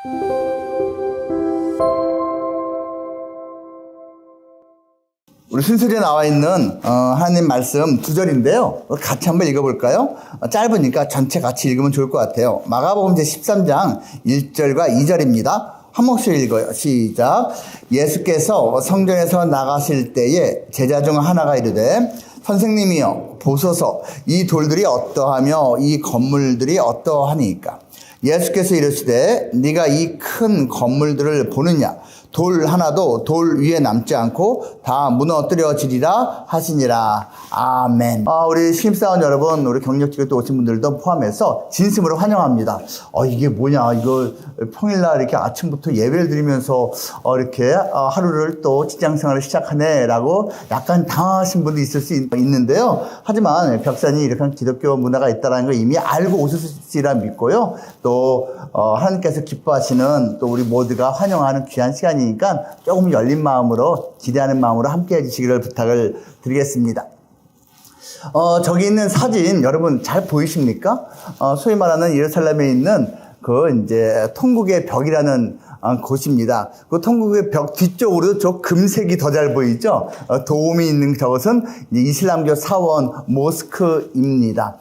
우리 순서에 나와 있는 하나님 말씀 2절인데요. 같이 한번 읽어볼까요? 짧으니까 전체 같이 읽으면 좋을 것 같아요. 마가복음 제13장 1절과 2절입니다. 한 목소리 읽어요. 시작. 예수께서 성전에서 나가실 때에 제자 중 하나가 이르되 선생님이여 보소서 이 돌들이 어떠하며 이 건물들이 어떠하니까. 예수께서 이르시되 네가 이 큰 건물들을 보느냐. 돌 하나도 돌 위에 남지 않고 다 무너뜨려지리라 하시니라. 아멘. 우리 신입사원 여러분, 우리 경력직에 또 오신 분들도 포함해서 진심으로 환영합니다. 이게 뭐냐, 이거 평일날 이렇게 아침부터 예배를 드리면서 이렇게 하루를 또 직장생활을 시작하네라고 약간 당하신 분도 있을 수 있는데요. 하지만 벽산이 이렇게 기독교 문화가 있다는 걸 이미 알고 오셨으리라 믿고요. 또 하나님께서 기뻐하시는 또 우리 모두가 환영하는 귀한 시간이니까 조금 열린 마음으로 기대하는 마음으로 함께 해주시기를 부탁을 드리겠습니다. 저기 있는 사진 여러분 잘 보이십니까? 소위 말하는 예루살렘에 있는 이제 통곡의 벽이라는 곳입니다. 그 통곡의 벽 뒤쪽으로 저 금색이 더 잘 보이죠? 도움이 있는 저것은 이슬람교 사원 모스크입니다.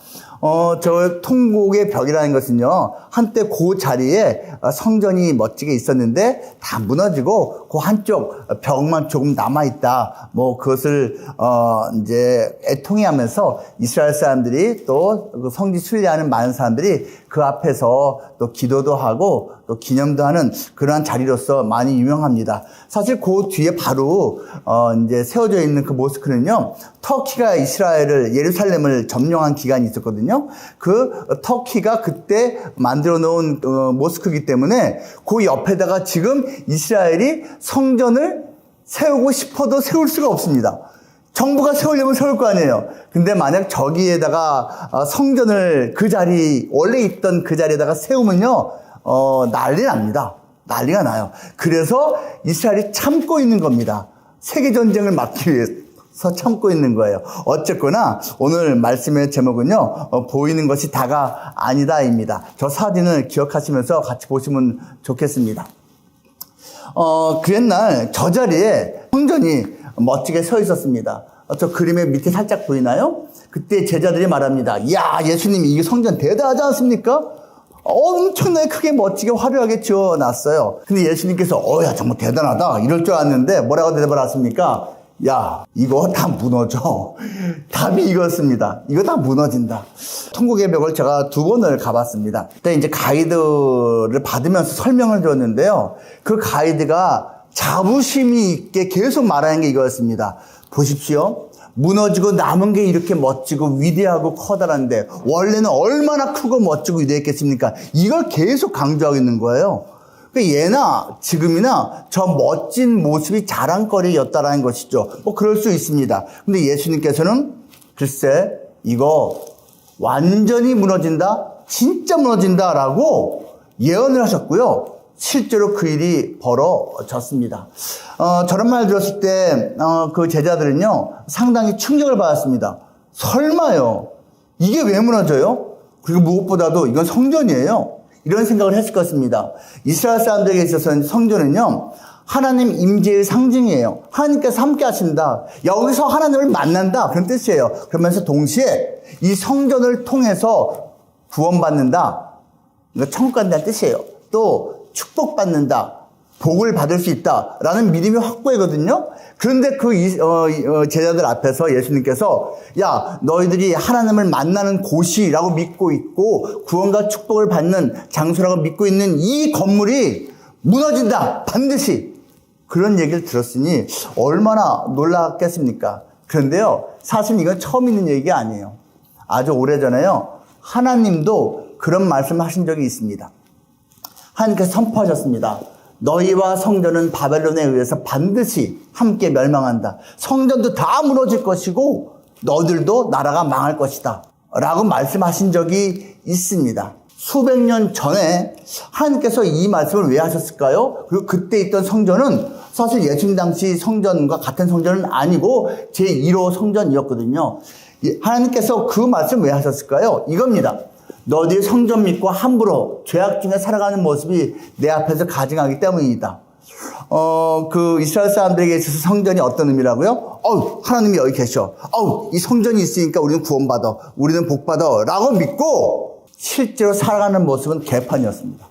저 통곡의 벽이라는 것은요, 한때 그 자리에 성전이 멋지게 있었는데 다 무너지고 그 한쪽 벽만 조금 남아있다. 그것을, 이제 애통해하면서 이스라엘 사람들이 또 그 성지 순례하는 많은 사람들이 그 앞에서 또 기도도 하고 또 기념도 하는 그러한 자리로서 많이 유명합니다. 사실 그 뒤에 바로, 이제 세워져 있는 그 모스크는요, 터키가 이스라엘을, 예루살렘을 점령한 기간이 있었거든요. 그 터키가 그때 만들어 놓은 모스크이기 때문에 그 옆에다가 지금 이스라엘이 성전을 세우고 싶어도 세울 수가 없습니다. 정부가 세우려면 세울 거 아니에요. 근데 만약 저기에다가 성전을 그 자리, 원래 있던 그 자리에다가 세우면요, 난리 납니다. 난리가 나요. 그래서 이스라엘이 참고 있는 겁니다. 세계전쟁을 막기 위해서 참고 있는 거예요. 어쨌거나 오늘 말씀의 제목은요, 보이는 것이 다가 아니다입니다. 저 사진을 기억하시면서 같이 보시면 좋겠습니다. 그 옛날 저 자리에 성전이 멋지게 서 있었습니다. 저 그림의 밑에 살짝 보이나요? 그때 제자들이 말합니다. 야, 예수님이 이게 성전 대단하지 않습니까? 엄청나게 크게 멋지게 화려하게 지어놨어요. 근데 예수님께서 야, 정말 대단하다 이럴 줄 알았는데 뭐라고 대답을 하십니까? 야, 이거 다 무너져. 답이 이거였습니다. 이거 다 무너진다. 통곡의 벽을 제가 2번을 가봤습니다. 그때 이제 가이드를 받으면서 설명을 줬는데요. 그 가이드가 자부심이 있게 계속 말하는 게 이거였습니다. 보십시오. 무너지고 남은 게 이렇게 멋지고 위대하고 커다란데 원래는 얼마나 크고 멋지고 위대했겠습니까? 이걸 계속 강조하고 있는 거예요. 그러니까 예나 지금이나 저 멋진 모습이 자랑거리였다라는 것이죠. 그럴 수 있습니다. 근데 예수님께서는 글쎄 이거 완전히 무너진다? 진짜 무너진다라고 예언을 하셨고요. 실제로 그 일이 벌어졌습니다. 저런 말 들었을 때 그 제자들은요 상당히 충격을 받았습니다. 설마요? 이게 왜 무너져요? 그리고 무엇보다도 이건 성전이에요. 이런 생각을 했을 것입니다. 이스라엘 사람들에게 있어서는 성전은요 하나님 임재의 상징이에요. 하나님께서 함께 하신다. 여기서 하나님을 만난다. 그런 뜻이에요. 그러면서 동시에 이 성전을 통해서 구원받는다. 이거 천국 간다는 뜻이에요. 또 축복받는다. 복을 받을 수 있다라는 믿음이 확고하거든요. 그런데 그 제자들 앞에서 예수님께서 야, 너희들이 하나님을 만나는 곳이라고 믿고 있고 구원과 축복을 받는 장소라고 믿고 있는 이 건물이 무너진다. 반드시. 그런 얘기를 들었으니 얼마나 놀랐겠습니까? 그런데요, 사실 이건 처음 있는 얘기가 아니에요. 아주 오래전에요, 하나님도 그런 말씀을 하신 적이 있습니다. 하나님께서 선포하셨습니다. 너희와 성전은 바벨론에 의해서 반드시 함께 멸망한다. 성전도 다 무너질 것이고 너들도 나라가 망할 것이다. 라고 말씀하신 적이 있습니다. 수백 년 전에 하나님께서 이 말씀을 왜 하셨을까요? 그리고 그때 있던 성전은 사실 예수님 당시 성전과 같은 성전은 아니고 제1호 성전이었거든요. 하나님께서 그 말씀을 왜 하셨을까요? 이겁니다. 너희들이 성전 믿고 함부로 죄악 중에 살아가는 모습이 내 앞에서 가증하기 때문이다. 그 이스라엘 사람들에게 있어서 성전이 어떤 의미라고요? 하나님이 여기 계셔. 이 성전이 있으니까 우리는 구원받아. 우리는 복받아. 라고 믿고 실제로 살아가는 모습은 개판이었습니다.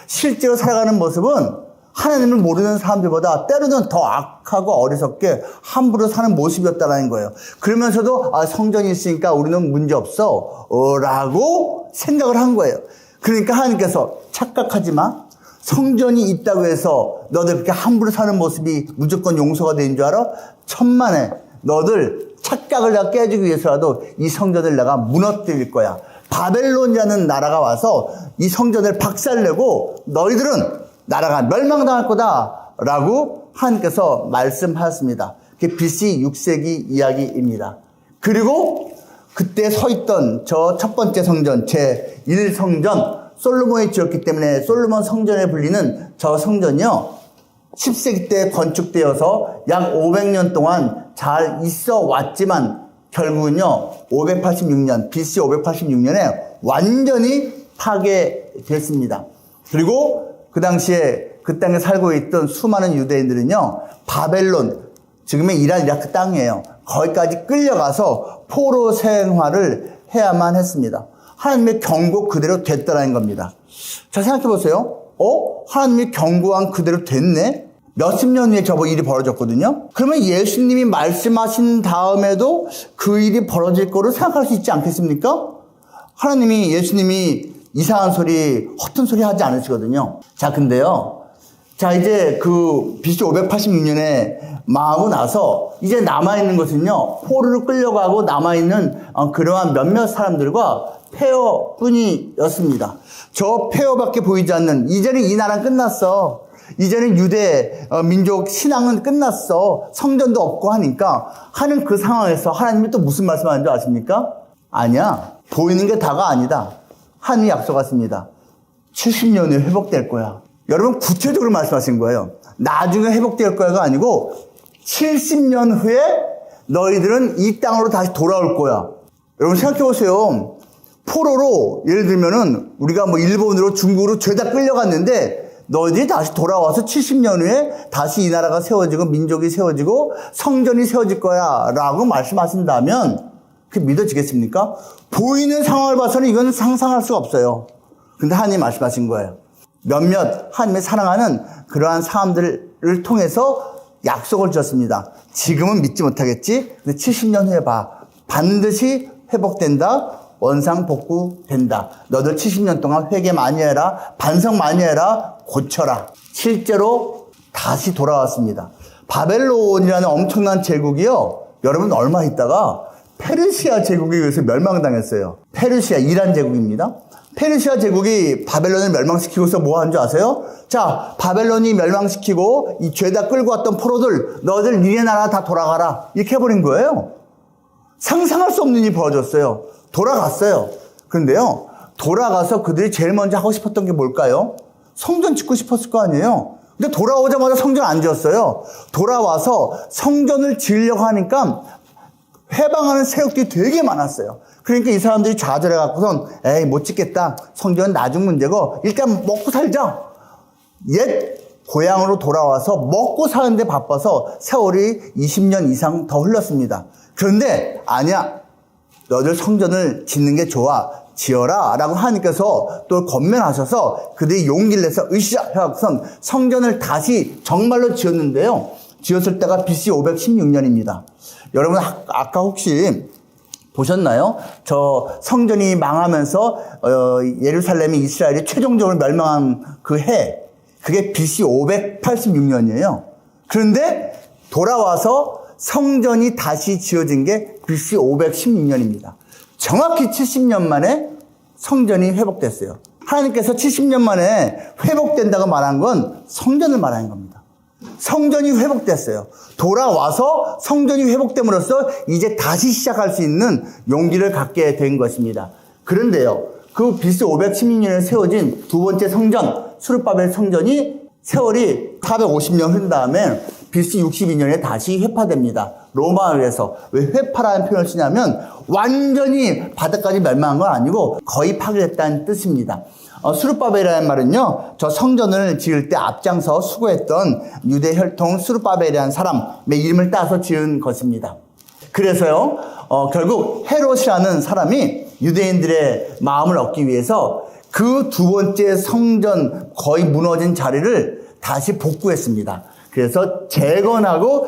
실제로 살아가는 모습은 하나님을 모르는 사람들보다 때로는 더 악하고 어리석게 함부로 사는 모습이었다는 거예요. 그러면서도 성전이 있으니까 우리는 문제없어 라고 생각을 한 거예요. 그러니까 하나님께서 착각하지 마. 성전이 있다고 해서 너들 그렇게 함부로 사는 모습이 무조건 용서가 되는 줄 알아? 천만에 너들 착각을 다 깨주기 위해서라도 이 성전을 내가 무너뜨릴 거야. 바벨론이라는 나라가 와서 이 성전을 박살내고 너희들은 나라가 멸망당할 거다 라고 하나님께서 말씀하셨습니다. 그게 BC 6세기 이야기입니다. 그리고 그때 서 있던 저 첫 번째 성전 제1성전 솔로몬이 지었기 때문에 솔로몬 성전에 불리는 저 성전이요 10세기 때 건축되어서 약 500년 동안 잘 있어 왔지만 결국은요 586년 BC 586년에 완전히 파괴됐습니다. 그리고 그 당시에 그 땅에 살고 있던 수많은 유대인들은요 바벨론 지금의 이란 이라크 땅이에요. 거기까지 끌려가서 포로 생활을 해야만 했습니다. 하나님의 경고 그대로 됐다는 겁니다. 자, 생각해 보세요. 하나님의 경고한 그대로 됐네? 몇십 년 후에 저거 일이 벌어졌거든요? 그러면 예수님이 말씀하신 다음에도 그 일이 벌어질 거로 생각할 수 있지 않겠습니까? 하나님이, 예수님이 이상한 소리, 허튼 소리 하지 않으시거든요. 자, 근데요. 자, 이제 그 BC 586년에 망하고 나서 이제 남아있는 것은요, 포로를 끌려가고 남아있는 그러한 몇몇 사람들과 폐허뿐이었습니다. 저 폐허밖에 보이지 않는, 이제는 이 나라는 끝났어. 이제는 유대 민족 신앙은 끝났어. 성전도 없고 하니까 하는 그 상황에서 하나님이 또 무슨 말씀하는 줄 아십니까? 아니야. 보이는 게 다가 아니다. 하나님이 약속하십니다. 70년 후에 회복될 거야. 여러분 구체적으로 말씀하신 거예요. 나중에 회복될 거야가 아니고 70년 후에 너희들은 이 땅으로 다시 돌아올 거야. 여러분 생각해 보세요. 포로로 예를 들면은 우리가 뭐 일본으로 중국으로 죄다 끌려갔는데 너희들이 다시 돌아와서 70년 후에 다시 이 나라가 세워지고 민족이 세워지고 성전이 세워질 거야 라고 말씀하신다면 그게 믿어지겠습니까? 보이는 상황을 봐서는 이건 상상할 수가 없어요. 근데 하나님이 말씀하신 거예요. 몇몇 하나님의 사랑하는 그러한 사람들을 통해서 약속을 주셨습니다. 지금은 믿지 못하겠지? 근데 70년 후에 봐. 반드시 회복된다. 원상복구된다. 너들 70년 동안 회개 많이 해라. 반성 많이 해라. 고쳐라. 실제로 다시 돌아왔습니다. 바벨론이라는 엄청난 제국이요. 여러분 얼마 있다가 페르시아 제국에 의해서 멸망당했어요. 페르시아 이란 제국입니다. 페르시아 제국이 바벨론을 멸망시키고서 뭐 하는 줄 아세요? 자, 바벨론이 멸망시키고 이 죄다 끌고 왔던 포로들 너희들 니네 나라 다 돌아가라. 이렇게 해버린 거예요. 상상할 수 없는 일이 벌어졌어요. 돌아갔어요. 그런데요, 돌아가서 그들이 제일 먼저 하고 싶었던 게 뭘까요? 성전 짓고 싶었을 거 아니에요? 근데 돌아오자마자 성전 안 지었어요. 돌아와서 성전을 지으려고 하니까 해방하는 세력들이 되게 많았어요. 그러니까 이 사람들이 좌절해갖고선 에이 못 짓겠다. 성전은 나중 문제고 일단 먹고 살자. 옛 고향으로 돌아와서 먹고 사는데 바빠서 세월이 20년 이상 더 흘렀습니다. 그런데 아니야. 너들 성전을 짓는 게 좋아. 지어라 라고 하나님께서 또 건면하셔서 그들이 용기를 내서 으쌰 해갖고선 성전을 다시 정말로 지었는데요. 지었을 때가 BC 516년입니다. 여러분 아까 혹시 보셨나요? 저 성전이 망하면서 예루살렘이 이스라엘이 최종적으로 멸망한 그 해, 그게 BC 586년이에요. 그런데 돌아와서 성전이 다시 지어진 게 BC 516년입니다. 정확히 70년 만에 성전이 회복됐어요. 하나님께서 70년 만에 회복된다고 말한 건 성전을 말하는 겁니다. 성전이 회복됐어요. 돌아와서 성전이 회복됨으로써 이제 다시 시작할 수 있는 용기를 갖게 된 것입니다. 그런데요, 그 BC 516년에 세워진 두 번째 성전, 수르바벨 성전이 세월이 450년 흐른 다음에 BC 62년에 다시 회파됩니다. 로마에서. 왜 회파라는 표현을 쓰냐면 완전히 바다까지 멸망한 건 아니고 거의 파괴됐다는 뜻입니다. 수르바벨이라는 말은요, 저 성전을 지을 때 앞장서 수고했던 유대 혈통 수르바벨이라는 사람의 이름을 따서 지은 것입니다. 그래서요, 결국 헤롯이라는 사람이 유대인들의 마음을 얻기 위해서 그 두 번째 성전 거의 무너진 자리를 다시 복구했습니다. 그래서 재건하고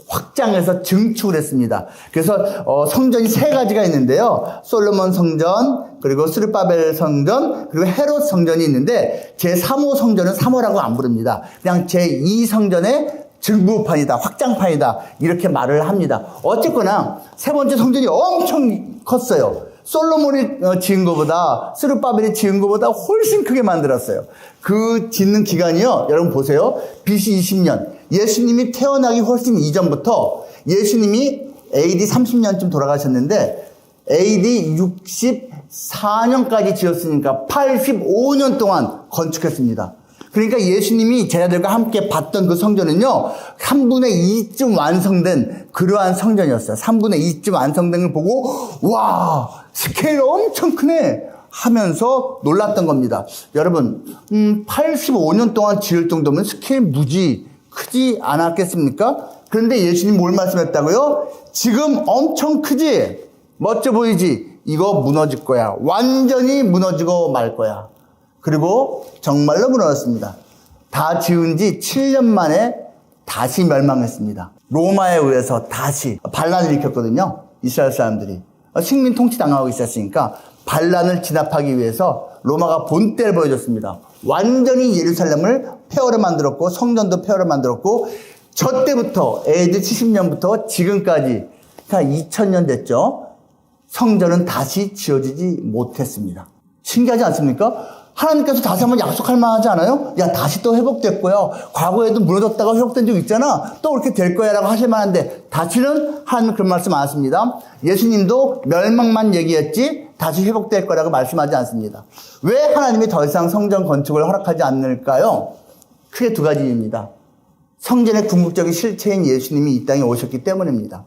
확장해서 증축을 했습니다. 그래서 성전이 세 가지가 있는데요. 솔로몬 성전, 그리고 스룹바벨 성전, 그리고 헤롯 성전이 있는데 제3호 성전은 3호라고 안 부릅니다. 그냥 제2 성전의 증부판이다, 확장판이다, 이렇게 말을 합니다. 어쨌거나 세 번째 성전이 엄청 컸어요. 솔로몬이 지은 것보다, 스룹바벨이 지은 것보다 훨씬 크게 만들었어요. 그 짓는 기간이요, 여러분 보세요. BC 20년. 예수님이 태어나기 훨씬 이전부터 예수님이 AD 30년쯤 돌아가셨는데 AD 64년까지 지었으니까 85년 동안 건축했습니다. 그러니까 예수님이 제자들과 함께 봤던 그 성전은요, 3분의 2쯤 완성된 그러한 성전이었어요. 3분의 2쯤 완성된 걸 보고, 와, 스케일 엄청 크네 하면서 놀랐던 겁니다. 여러분, 85년 동안 지을 정도면 스케일 무지 크지 않았겠습니까? 그런데 예수님 뭘 말씀했다고요? 지금 엄청 크지? 멋져 보이지? 이거 무너질 거야. 완전히 무너지고 말 거야. 그리고 정말로 무너졌습니다. 다 지은 지 7년 만에 다시 멸망했습니다. 로마에 의해서 다시 반란을 일으켰거든요. 이스라엘 사람들이. 식민 통치 당하고 있었으니까 반란을 진압하기 위해서 로마가 본때를 보여줬습니다. 완전히 예루살렘을 폐허로 만들었고 성전도 폐허로 만들었고 저 때부터 AD 70년부터 지금까지 2000년 됐죠. 성전은 다시 지어지지 못했습니다. 신기하지 않습니까? 하나님께서 다시 한번 약속할 만하지 않아요? 야, 다시 또 회복될 거야. 과거에도 무너졌다가 회복된 적 있잖아. 또 그렇게 될 거야 라고 하실 만한데 다시는 하나님 그런 말씀 안 하십니다. 예수님도 멸망만 얘기했지 다시 회복될 거라고 말씀하지 않습니다. 왜 하나님이 더 이상 성전 건축을 허락하지 않을까요? 크게 두 가지 이유입니다. 성전의 궁극적인 실체인 예수님이 이 땅에 오셨기 때문입니다.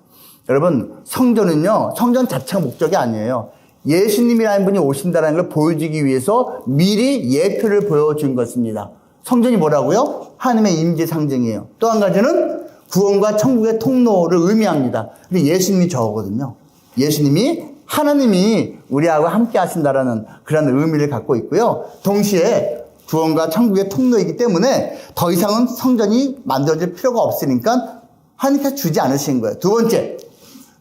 여러분, 성전은요, 성전 자체가 목적이 아니에요. 예수님이라는 분이 오신다는 걸 보여주기 위해서 미리 예표를 보여준 것입니다. 성전이 뭐라고요? 하나님의 임재 상징이에요. 또 한 가지는 구원과 천국의 통로를 의미합니다. 근데 예수님이 저거거든요. 예수님이 하나님이 우리하고 함께 하신다라는 그런 의미를 갖고 있고요. 동시에 구원과 천국의 통로이기 때문에 더 이상은 성전이 만들어질 필요가 없으니까 하나님께서 주지 않으신 거예요. 두 번째,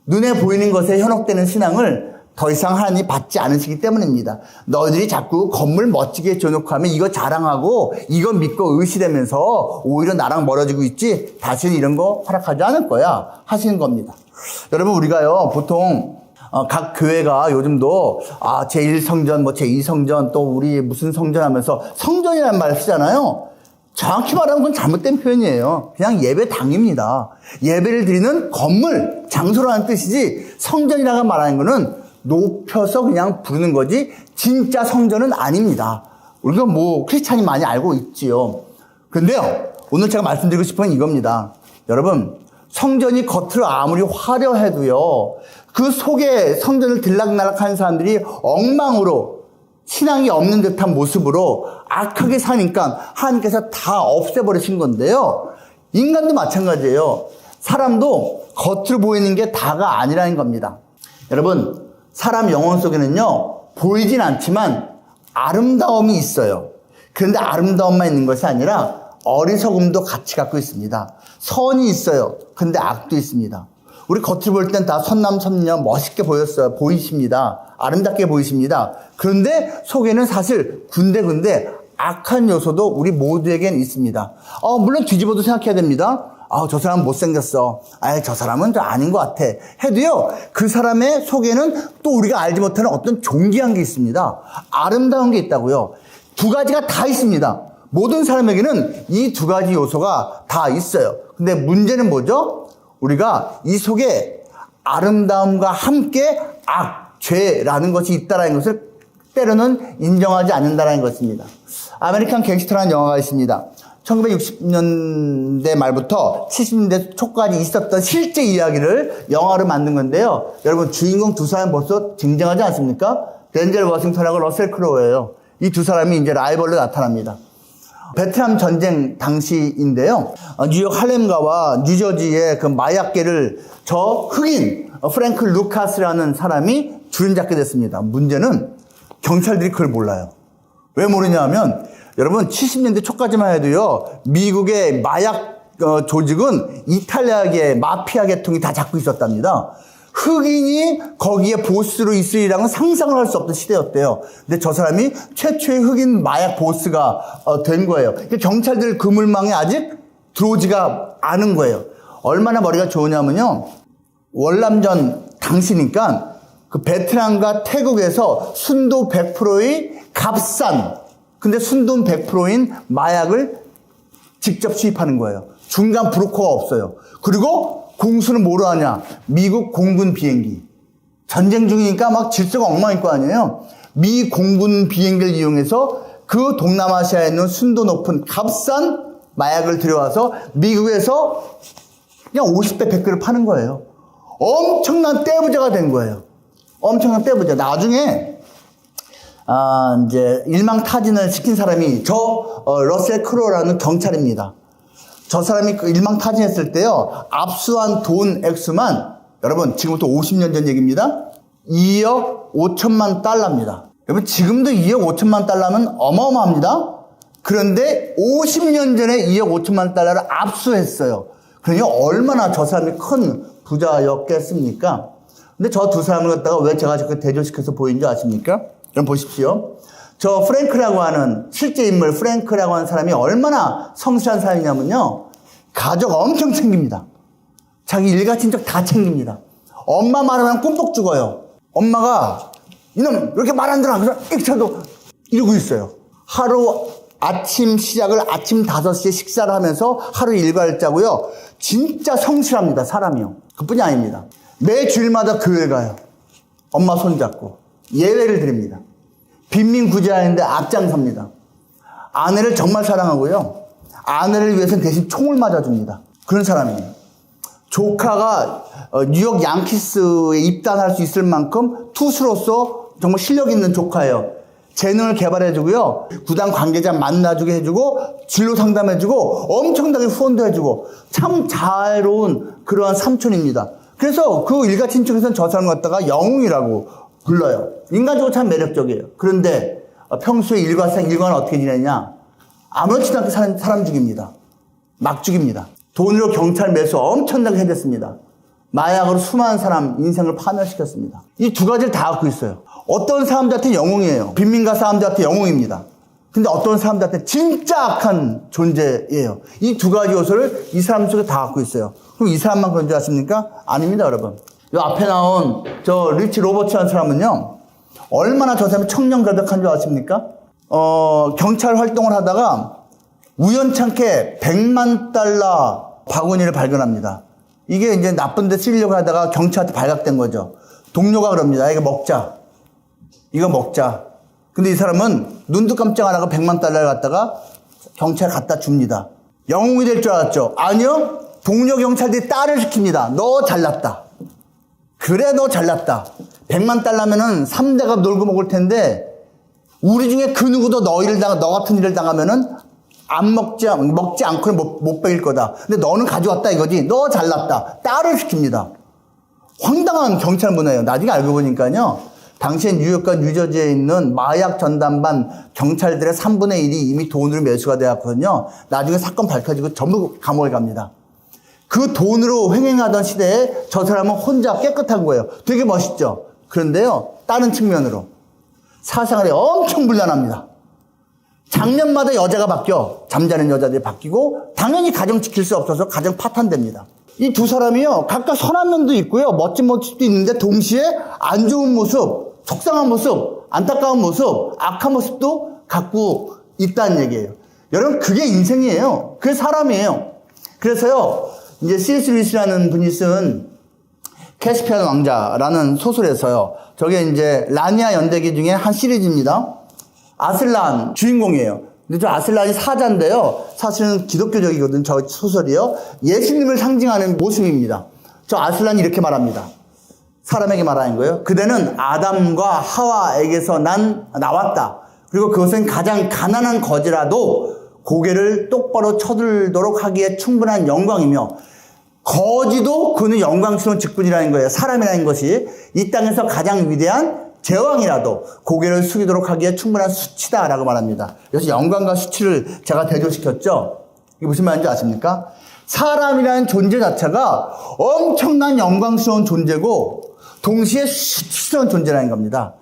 눈에 보이는 것에 현혹되는 신앙을 더 이상 하나님이 받지 않으시기 때문입니다. 너희들이 자꾸 건물 멋지게 지어놓고 하면 이거 자랑하고 이거 믿고 의시되면서 오히려 나랑 멀어지고 있지 다시는 이런 거 허락하지 않을 거야 하시는 겁니다. 여러분, 우리가요 보통 각 교회가 요즘도 제1성전 제2성전 또 우리 무슨 성전 하면서 성전이라는 말을 쓰잖아요. 정확히 말하면 그건 잘못된 표현이에요. 그냥 예배당입니다. 예배를 드리는 건물, 장소라는 뜻이지 성전이라고 말하는 거는 높여서 그냥 부르는 거지 진짜 성전은 아닙니다. 우리가 크리스찬이 많이 알고 있지요. 그런데요, 오늘 제가 말씀드리고 싶은 건 이겁니다. 여러분, 성전이 겉으로 아무리 화려해도요, 그 속에 성전을 들락날락하는 사람들이 엉망으로 신앙이 없는 듯한 모습으로 악하게 사니까 하나님께서 다 없애버리신 건데요. 인간도 마찬가지예요. 사람도 겉으로 보이는 게 다가 아니라는 겁니다. 여러분, 사람 영혼 속에는요, 보이진 않지만 아름다움이 있어요. 그런데 아름다움만 있는 것이 아니라 어리석음도 같이 갖고 있습니다. 선이 있어요. 근데 악도 있습니다. 우리 겉으로 볼 땐 다 선남 선녀 멋있게 보이십니다. 아름답게 보이십니다. 그런데 속에는 사실 군데군데 악한 요소도 우리 모두에겐 있습니다. 물론 뒤집어도 생각해야 됩니다. 저 사람 못생겼어. 저 사람은 좀 아닌 것 같아. 해도요, 그 사람의 속에는 또 우리가 알지 못하는 어떤 존귀한 게 있습니다. 아름다운 게 있다고요. 두 가지가 다 있습니다. 모든 사람에게는 이 두 가지 요소가 다 있어요. 근데 문제는 뭐죠? 우리가 이 속에 아름다움과 함께 죄라는 것이 있다는 것을 때로는 인정하지 않는다는 것입니다. 아메리칸 갱스터라는 영화가 있습니다. 1960년대 말부터 70년대 초까지 있었던 실제 이야기를 영화로 만든 건데요. 여러분 주인공 두 사람 벌써 쟁쟁하지 않습니까? 덴젤 워싱턴하고 러셀 크로우예요. 이 두 사람이 이제 라이벌로 나타납니다. 베트남 전쟁 당시인데요. 뉴욕 할렘가와 뉴저지의 그 마약계를 저 흑인 프랭크 루카스라는 사람이 주름잡게 됐습니다. 문제는 경찰들이 그걸 몰라요. 왜 모르냐면 여러분 70년대 초까지만 해도요. 미국의 마약 조직은 이탈리아계 마피아 계통이 다 잡고 있었답니다. 흑인이 거기에 보스로 있으리라는 상상을 할 수 없던 시대였대요. 근데 저 사람이 최초의 흑인 마약 보스가 된 거예요. 그러니까 경찰들 그물망에 아직 들어오지가 않은 거예요. 얼마나 머리가 좋으냐면요. 월남전 당시니까 그 베트남과 태국에서 순도 100%의 값싼 근데 순돈 100%인 마약을 직접 수입하는 거예요. 중간 브로커가 없어요. 그리고 공수는 뭐로 하냐? 미국 공군 비행기. 전쟁 중이니까 막 질서가 엉망일 거 아니에요? 미 공군 비행기를 이용해서 그 동남아시아에 있는 순도 높은 값싼 마약을 들여와서 미국에서 그냥 50배 100개를 파는 거예요. 엄청난 떼부자가 된 거예요. 엄청난 떼부자. 나중에 이제 일망타진을 시킨 사람이 러셀 크로우라는 경찰입니다. 저 사람이 그 일망타진했을 때요, 압수한 돈 액수만, 여러분, 지금부터 50년 전 얘기입니다. 2억 5천만 달러입니다. 여러분, 지금도 2억 5천만 달러면 어마어마합니다. 그런데 50년 전에 2억 5천만 달러를 압수했어요. 그러니 얼마나 저 사람이 큰 부자였겠습니까? 근데 저 두 사람을 갖다가 왜 제가 저렇게 대조시켜서 보인 줄 아십니까? 여러분 보십시오. 저 프랭크라고 하는 실제 인물 프랭크라고 하는 사람이 얼마나 성실한 사람이냐면요. 가족 엄청 챙깁니다. 자기 일가 친척 다 챙깁니다. 엄마 말하면 꿈뻑 죽어요. 엄마가 이놈 이렇게 말 안 들어. 그래서 익혀도 이러고 있어요. 하루 아침 시작을 아침 5시에 식사를 하면서 하루 일과를 짜고요. 진짜 성실합니다. 사람이요. 그뿐이 아닙니다. 매 주일마다 교회 가요. 엄마 손잡고. 예외를 드립니다. 빈민구제하는데 앞장섭니다. 아내를 정말 사랑하고요. 아내를 위해서는 대신 총을 맞아줍니다. 그런 사람이에요. 조카가 뉴욕 양키스에 입단할 수 있을 만큼 투수로서 정말 실력 있는 조카예요. 재능을 개발해주고요. 구단 관계자 만나주게 해주고 진로 상담해주고 엄청나게 후원도 해주고 참 자애로운 그러한 삼촌입니다. 그래서 그 일가 친척에서는 저 사람 갖다가 영웅이라고 불러요. 인간적으로 참 매력적이에요. 그런데 평소에 일과는 어떻게 지내냐? 아무렇지도 않게 사람 죽입니다. 막 죽입니다. 돈으로 경찰 매수 엄청나게 해댔습니다. 마약으로 수많은 사람 인생을 파멸시켰습니다. 이 두 가지를 다 갖고 있어요. 어떤 사람들한테 영웅이에요. 빈민가 사람들한테 영웅입니다. 근데 어떤 사람들한테 진짜 악한 존재예요. 이 두 가지 요소를 이 사람 속에 다 갖고 있어요. 그럼 이 사람만 그런 줄 아십니까? 아닙니다, 여러분. 요 앞에 나온 저 리치 로버츠라는 사람은요, 얼마나 저 사람이 청렴결백한 줄 아십니까? 경찰 활동을 하다가 우연찮게 100만 달러 바구니를 발견합니다. 이게 이제 나쁜 데 쓰려고 하다가 경찰한테 발각된 거죠. 동료가 그럽니다. 이거 먹자. 이거 먹자. 근데 이 사람은 눈도 깜짝 안 하고 100만 달러를 갖다가 경찰에 갖다 줍니다. 영웅이 될 줄 알았죠? 아니요. 동료 경찰들이 딸을 시킵니다. 너 잘났다. 그래, 너 잘났다. 100만 달러면은 3대가 놀고 먹을 텐데, 우리 중에 그 누구도 너 같은 일을 당하면은 먹지 않고는 못 베길 거다. 근데 너는 가져왔다 이거지. 너 잘났다. 딸을 시킵니다. 황당한 경찰 문화예요. 나중에 알고 보니까요. 당시에 뉴욕과 뉴저지에 있는 마약 전담반 경찰들의 3분의 1이 이미 돈으로 매수가 되었거든요. 나중에 사건 밝혀지고 전부 감옥에 갑니다. 그 돈으로 횡행하던 시대에 저 사람은 혼자 깨끗한 거예요. 되게 멋있죠. 그런데요, 다른 측면으로 사생활이 엄청 불란합니다. 장년마다 여자가 바뀌어. 잠자는 여자들이 바뀌고 당연히 가정 지킬 수 없어서 가정 파탄됩니다. 이 두 사람이요, 각각 선한 면도 있고요, 멋진 모습도 있는데 동시에 안 좋은 모습, 속상한 모습, 안타까운 모습, 악한 모습도 갖고 있다는 얘기예요. 여러분, 그게 인생이에요. 그게 사람이에요. 그래서요, 이제 C.S. 루이스라는 분이 쓴 캐스피안 왕자라는 소설에서요, 저게 이제 라니아 연대기 중에 한 시리즈입니다. 아슬란 주인공이에요. 근데 저 아슬란이 사자인데요. 사실은 기독교적이거든, 저 소설이요. 예수님을 상징하는 모습입니다. 저 아슬란이 이렇게 말합니다. 사람에게 말하는 거예요. 그대는 아담과 하와에게서 나왔다. 그리고 그것은 가장 가난한 거지라도 고개를 똑바로 쳐들도록 하기에 충분한 영광이며, 거지도 그는 영광스러운 직분이라는 거예요. 사람이라는 것이 이 땅에서 가장 위대한 제왕이라도 고개를 숙이도록 하기에 충분한 수치다라고 말합니다. 그래서 영광과 수치를 제가 대조시켰죠. 이게 무슨 말인지 아십니까? 사람이라는 존재 자체가 엄청난 영광스러운 존재고 동시에 수치스러운 존재라는 겁니다.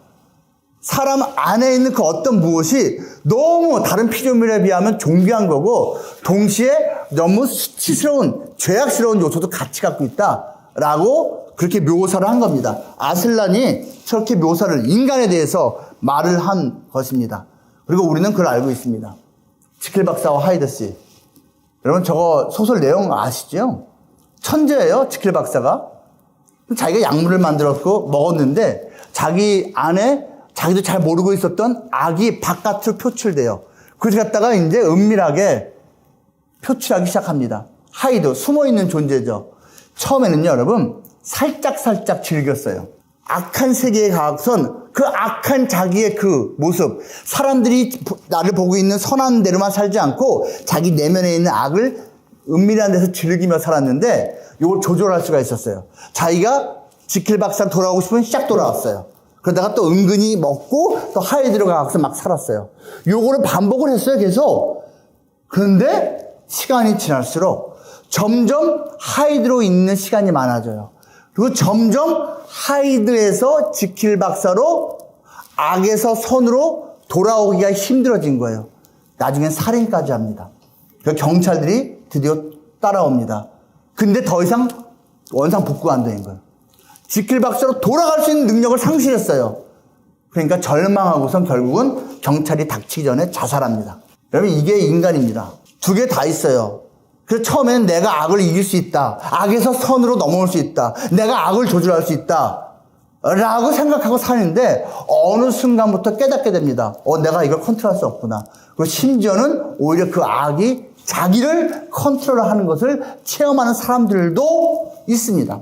사람 안에 있는 그 어떤 무엇이 너무 다른 피조물에 비하면 존귀한 거고 동시에 너무 수치스러운 죄악스러운 요소도 같이 갖고 있다라고 그렇게 묘사를 한 겁니다. 아슬란이 저렇게 묘사를 인간에 대해서 말을 한 것입니다. 그리고 우리는 그걸 알고 있습니다. 지킬 박사와 하이드 씨. 여러분 저거 소설 내용 아시죠? 천재예요, 지킬 박사가. 자기가 약물을 만들었고 먹었는데 자기 안에 자기도 잘 모르고 있었던 악이 바깥으로 표출돼요. 그래서 갖다가 이제 은밀하게 표출하기 시작합니다. 하이드, 숨어있는 존재죠. 처음에는요, 여러분, 살짝 즐겼어요. 악한 세계에 가선 그 악한 자기의 그 모습, 사람들이 나를 보고 있는 선한 대로만 살지 않고 자기 내면에 있는 악을 은밀한 데서 즐기며 살았는데 이걸 조절할 수가 있었어요. 자기가 지킬 박사 돌아오고 싶으면 싹 돌아왔어요. 그러다가 또 은근히 먹고 또 하이드로 가서 막 살았어요. 요거를 반복을 했어요, 계속. 그런데 시간이 지날수록 점점 하이드로 있는 시간이 많아져요. 그리고 점점 하이드에서 지킬 박사로 악에서 선으로 돌아오기가 힘들어진 거예요. 나중엔 살인까지 합니다. 그 경찰들이 드디어 따라옵니다. 근데 더 이상 원상 복구가 안 되는 거예요. 지킬 박사로 돌아갈 수 있는 능력을 상실했어요. 그러니까 절망하고선 결국은 경찰이 닥치기 전에 자살합니다. 여러분 이게 인간입니다. 두 개 다 있어요. 그래서 처음에는 내가 악을 이길 수 있다. 악에서 선으로 넘어올 수 있다. 내가 악을 조절할 수 있다. 라고 생각하고 사는데 어느 순간부터 깨닫게 됩니다. 내가 이걸 컨트롤할 수 없구나. 그리고 심지어는 오히려 그 악이 자기를 컨트롤하는 것을 체험하는 사람들도 있습니다.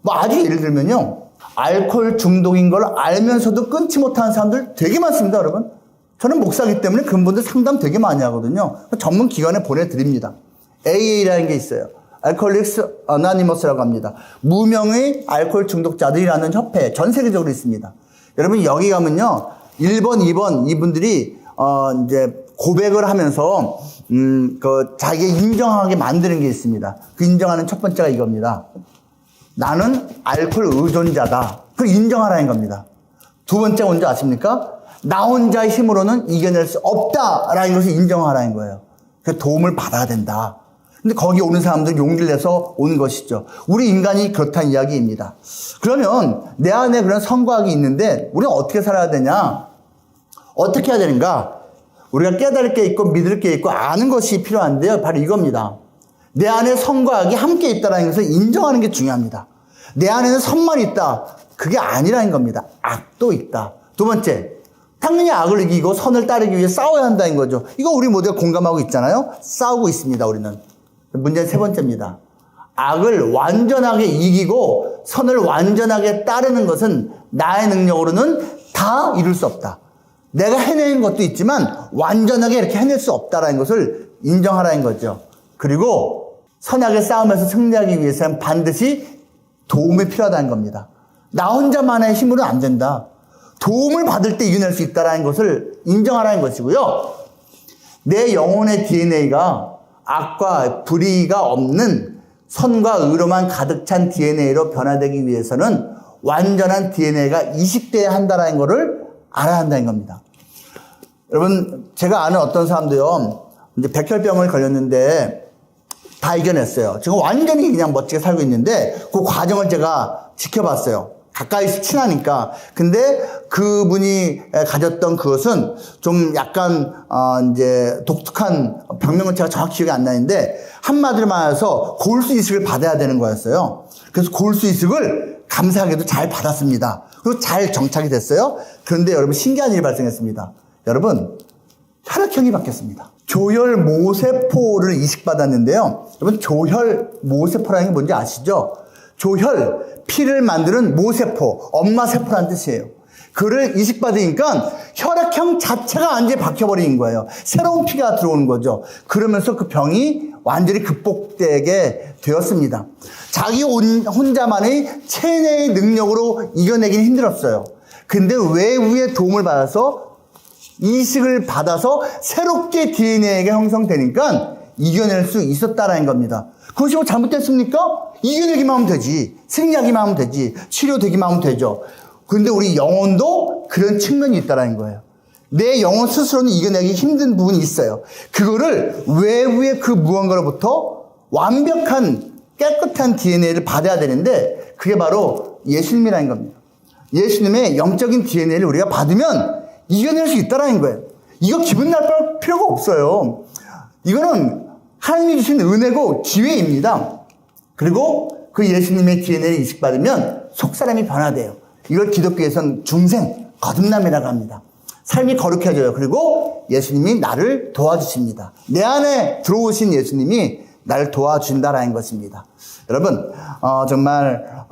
아주 예를 들면요. 알코올 중독인 걸 알면서도 끊지 못하는 사람들 되게 많습니다, 여러분. 저는 목사이기 때문에 그분들 상담 되게 많이 하거든요. 전문 기관에 보내드립니다. AA라는 게 있어요. 알코올릭스 어나니머스라고 합니다. 무명의 알코올 중독자들이라는 협회 전 세계적으로 있습니다. 여러분 여기 가면요. 1번, 2번 이분들이 이제 고백을 하면서 자기가 인정하게 만드는 게 있습니다. 그 인정하는 첫 번째가 이겁니다. 나는 알코올 의존자다. 그걸 인정하라는 겁니다. 두 번째가 뭔지 아십니까? 나 혼자의 힘으로는 이겨낼 수 없다라는 것을 인정하라는 거예요. 그래서 도움을 받아야 된다. 근데 거기 오는 사람들은 용기를 내서 오는 것이죠. 우리 인간이 그렇다는 이야기입니다. 그러면 내 안에 그런 선과학이 있는데 우리는 어떻게 살아야 되냐? 어떻게 해야 되는가? 우리가 깨달을 게 있고 믿을 게 있고 아는 것이 필요한데요. 바로 이겁니다. 내 안에 선과 악이 함께 있다는 것을 인정하는 게 중요합니다. 내 안에는 선만 있다. 그게 아니라는 겁니다. 악도 있다. 두 번째, 당연히 악을 이기고 선을 따르기 위해 싸워야 한다는 거죠. 이거 우리 모두가 공감하고 있잖아요. 싸우고 있습니다, 우리는. 문제는 세 번째입니다. 악을 완전하게 이기고 선을 완전하게 따르는 것은 나의 능력으로는 다 이룰 수 없다. 내가 해내는 것도 있지만 완전하게 이렇게 해낼 수 없다라는 것을 인정하라는 거죠. 그리고 선악의 싸움에서 승리하기 위해서는 반드시 도움이 필요하다는 겁니다. 나 혼자만의 힘으로는 안 된다. 도움을 받을 때 이겨낼 수 있다는 것을 인정하라는 것이고요. 내 영혼의 DNA가 악과 불의가 없는 선과 의로만 가득 찬 DNA로 변화되기 위해서는 완전한 DNA가 이식돼야 한다는 것을 알아야 한다는 겁니다. 여러분, 제가 아는 어떤 사람도요, 이제 백혈병을 걸렸는데 다 이겨냈어요. 지금 완전히 그냥 멋지게 살고 있는데 그 과정을 제가 지켜봤어요. 가까이서 친하니까. 근데 그분이 가졌던 그것은 좀 약간 이제 독특한 병명은 제가 정확히 기억이 안 나는데 한마디로 말해서 골수 이식을 받아야 되는 거였어요. 그래서 골수 이식을 감사하게도 잘 받았습니다. 그리고 잘 정착이 됐어요. 그런데 여러분 신기한 일이 발생했습니다. 여러분 혈액형이 바뀌었습니다. 조혈 모세포를 이식받았는데요. 여러분, 조혈 모세포라는 게 뭔지 아시죠? 조혈, 피를 만드는 모세포, 엄마 세포라는 뜻이에요. 그를 이식받으니까 혈액형 자체가 완전히 바뀌어버린 거예요. 새로운 피가 들어오는 거죠. 그러면서 그 병이 완전히 극복되게 되었습니다. 자기 혼자만의 체내의 능력으로 이겨내기는 힘들었어요. 근데 외부의 도움을 받아서 이식을 받아서 새롭게 DNA가 형성되니까 이겨낼 수 있었다라는 겁니다. 그것이 뭐 잘못됐습니까? 이겨내기만 하면 되지. 승리하기만 하면 되지. 치료되기만 하면 되죠. 근데 우리 영혼도 그런 측면이 있다는 거예요. 내 영혼 스스로는 이겨내기 힘든 부분이 있어요. 그거를 외부의 그 무언가로부터 완벽한 깨끗한 DNA를 받아야 되는데 그게 바로 예수님이라는 겁니다. 예수님의 영적인 DNA를 우리가 받으면 이겨낼 수 있다는 거예요. 이거 기분 나쁠 필요가 없어요. 이거는 하나님이 주신 은혜고 기회입니다. 그리고 그 예수님의 DNA를 이식받으면 속사람이 변화돼요. 이걸 기독교에서는 중생, 거듭남이라고 합니다. 삶이 거룩해져요. 그리고 예수님이 나를 도와주십니다. 내 안에 들어오신 예수님이 나를 도와준다라는 것입니다. 여러분, 정말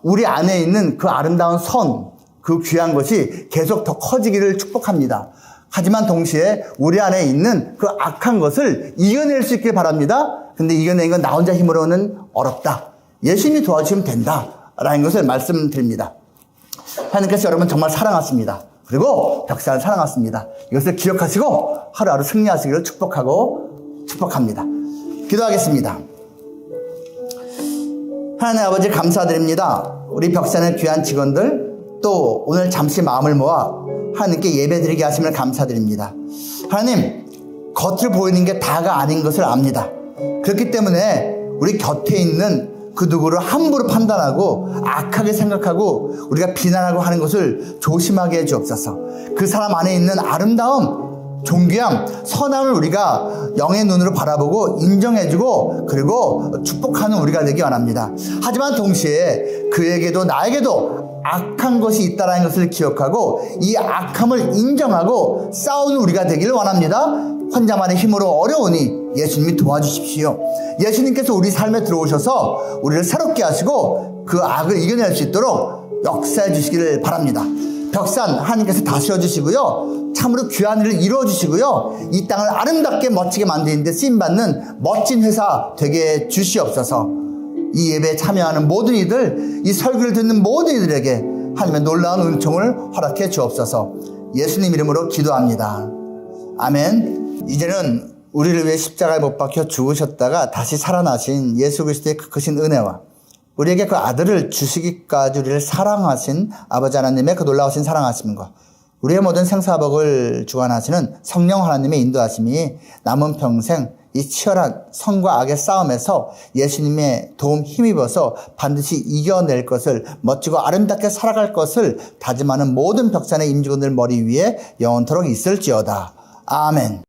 우리 안에 있는 그 아름다운 선, 그 귀한 것이 계속 더 커지기를 축복합니다. 하지만 동시에 우리 안에 있는 그 악한 것을 이겨낼 수 있길 바랍니다. 근데 이겨내는 건 나 혼자 힘으로는 어렵다. 예수님이 도와주시면 된다라는 것을 말씀드립니다. 하나님께서 여러분 정말 사랑하십니다. 그리고 벽산을 사랑하십니다. 이것을 기억하시고 하루하루 승리하시기를 축복합니다. 기도하겠습니다. 하나님 아버지 감사드립니다. 우리 벽산의 귀한 직원들 또 오늘 잠시 마음을 모아 하나님께 예배드리게 하심을 감사드립니다. 하나님, 겉을 보이는 게 다가 아닌 것을 압니다. 그렇기 때문에 우리 곁에 있는 그 누구를 함부로 판단하고 악하게 생각하고 우리가 비난하고 하는 것을 조심하게 해주옵소서. 그 사람 안에 있는 아름다움, 존귀함, 선함을 우리가 영의 눈으로 바라보고 인정해주고 그리고 축복하는 우리가 되기 원합니다. 하지만 동시에 그에게도 나에게도 악한 것이 있다는 것을 기억하고 이 악함을 인정하고 싸우는 우리가 되기를 원합니다. 혼자만의 힘으로 어려우니 예수님이 도와주십시오. 예수님께서 우리 삶에 들어오셔서 우리를 새롭게 하시고 그 악을 이겨낼 수 있도록 역사해 주시기를 바랍니다. 벽산 하나님께서 다스려 주시고요. 참으로 귀한 일을 이루어 주시고요. 이 땅을 아름답게 멋지게 만드는 데 쓰임받는 멋진 회사 되게 주시옵소서. 이 예배에 참여하는 모든 이들, 이 설교를 듣는 모든 이들에게 하나님의 놀라운 은총을 허락해 주옵소서. 예수님 이름으로 기도합니다. 아멘. 이제는 우리를 위해 십자가에 못 박혀 죽으셨다가 다시 살아나신 예수 그리스도의 크신 은혜와 우리에게 그 아들을 주시기까지 우리를 사랑하신 아버지 하나님의 그 놀라우신 사랑하심과 우리의 모든 생사복을 주관하시는 성령 하나님의 인도하심이 남은 평생 이 치열한 선과 악의 싸움에서 예수님의 도움 힘입어서 반드시 이겨낼 것을 멋지고 아름답게 살아갈 것을 다짐하는 모든 벽산의 임직원들 머리 위에 영원토록 있을지어다. 아멘.